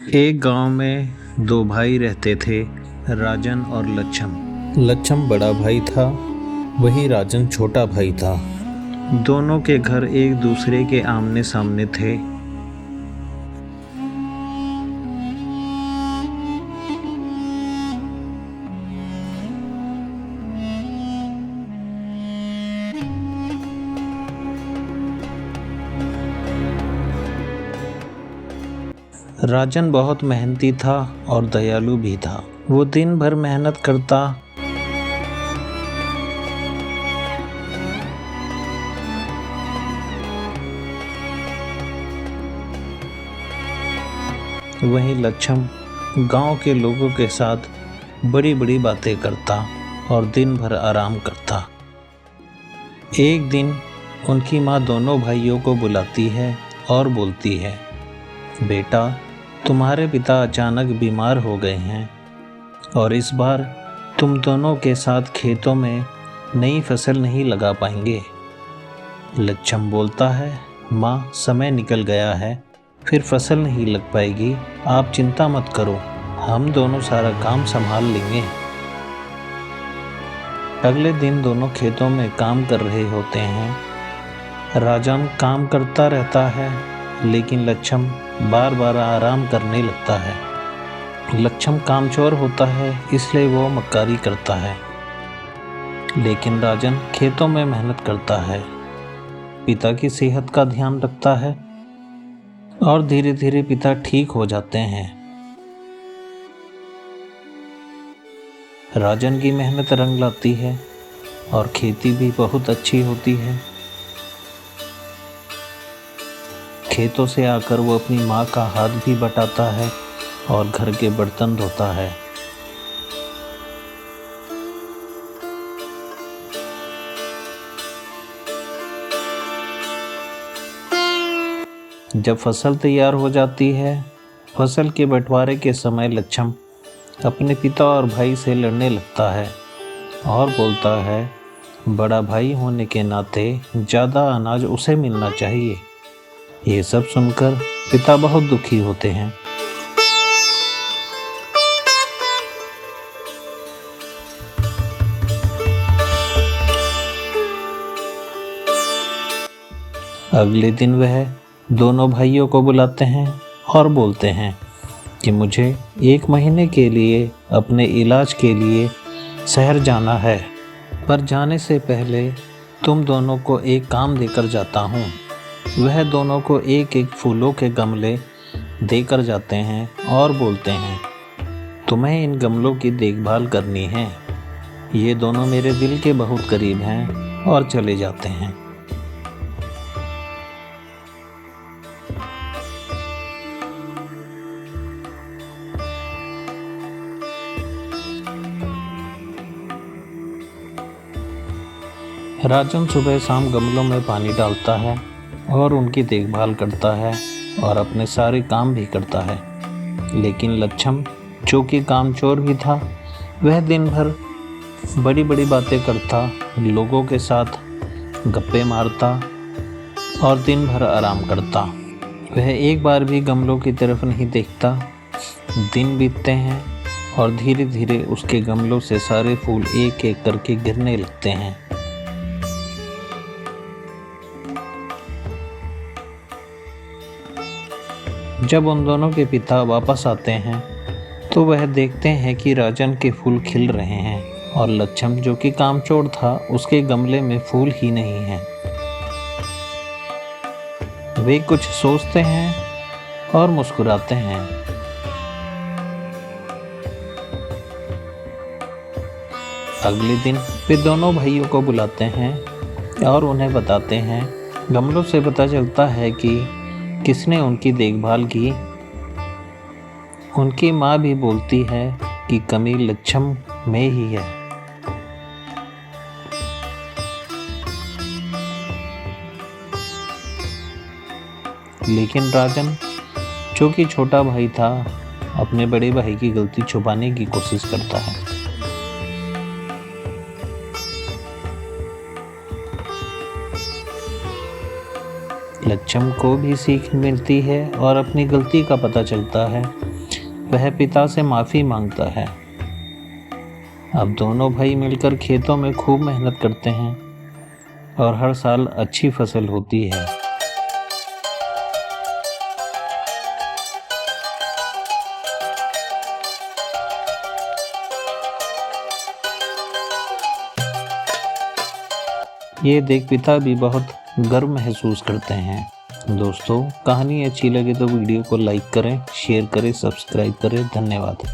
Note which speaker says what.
Speaker 1: एक गांव में दो भाई रहते थे, राजन और लच्छम। लच्छम बड़ा भाई था, वही राजन छोटा भाई था। दोनों के घर एक दूसरे के आमने सामने थे। राजन बहुत मेहनती था और दयालु भी था। वो दिन भर मेहनत करता, वहीं लच्छम गांव के लोगों के साथ बड़ी बड़ी बातें करता और दिन भर आराम करता। एक दिन उनकी माँ दोनों भाइयों को बुलाती है और बोलती है, बेटा, तुम्हारे पिता अचानक बीमार हो गए हैं और इस बार तुम दोनों के साथ खेतों में नई फसल नहीं लगा पाएंगे। लच्छम बोलता है, माँ, समय निकल गया है, फिर फसल नहीं लग पाएगी। आप चिंता मत करो, हम दोनों सारा काम संभाल लेंगे। अगले दिन दोनों खेतों में काम कर रहे होते हैं। राजन काम करता रहता है, लेकिन लच्छम बार बार आराम करने लगता है। लच्छम कामचोर होता है, इसलिए वो मक्कारी करता है, लेकिन राजन खेतों में मेहनत करता है, पिता की सेहत का ध्यान रखता है और धीरे धीरे पिता ठीक हो जाते हैं। राजन की मेहनत रंग लाती है और खेती भी बहुत अच्छी होती है। खेतों से आकर वो अपनी माँ का हाथ भी बटाता है और घर के बर्तन धोता है। जब फसल तैयार हो जाती है, फसल के बंटवारे के समय लच्छम अपने पिता और भाई से लड़ने लगता है और बोलता है, बड़ा भाई होने के नाते ज़्यादा अनाज उसे मिलना चाहिए। ये सब सुनकर पिता बहुत दुखी होते हैं। अगले दिन वह दोनों भाइयों को बुलाते हैं और बोलते हैं कि मुझे 1 महीने के लिए अपने इलाज के लिए शहर जाना है, पर जाने से पहले तुम दोनों को एक काम देकर जाता हूँ। वह दोनों को एक एक फूलों के गमले देकर जाते हैं और बोलते हैं, तुम्हें इन गमलों की देखभाल करनी है। ये दोनों मेरे दिल के बहुत करीब हैं, और चले जाते हैं। राजन सुबह शाम गमलों में पानी डालता है और उनकी देखभाल करता है और अपने सारे काम भी करता है। लेकिन लच्छम, जो कि कामचोर भी था, वह दिन भर बड़ी बड़ी बातें करता, लोगों के साथ गप्पे मारता और दिन भर आराम करता। वह एक बार भी गमलों की तरफ नहीं देखता। दिन बीतते हैं और धीरे धीरे उसके गमलों से सारे फूल एक एक करके गिरने लगते हैं। जब उन दोनों के पिता वापस आते हैं तो वह देखते हैं कि राजन के फूल खिल रहे हैं और लच्छम, जो कि कामचोर था, उसके गमले में फूल ही नहीं हैं। वे कुछ सोचते हैं और मुस्कुराते हैं। अगले दिन वे दोनों भाइयों को बुलाते हैं और उन्हें बताते हैं, गमलों से पता चलता है कि किसने उनकी देखभाल की। उनकी माँ भी बोलती है कि कमी लच्छम में ही है। लेकिन राजन, जो कि छोटा भाई था, अपने बड़े भाई की गलती छुपाने की कोशिश करता है। लच्छम को भी सीख मिलती है और अपनी गलती का पता चलता है वह पिता से माफ़ी मांगता है। अब दोनों भाई मिलकर खेतों में खूब मेहनत करते हैं और हर साल अच्छी फसल होती है। ये देख पिता भी बहुत गर्व महसूस करते हैं। दोस्तों, कहानी अच्छी लगे तो वीडियो को लाइक करें, शेयर करें, सब्सक्राइब करें। धन्यवाद।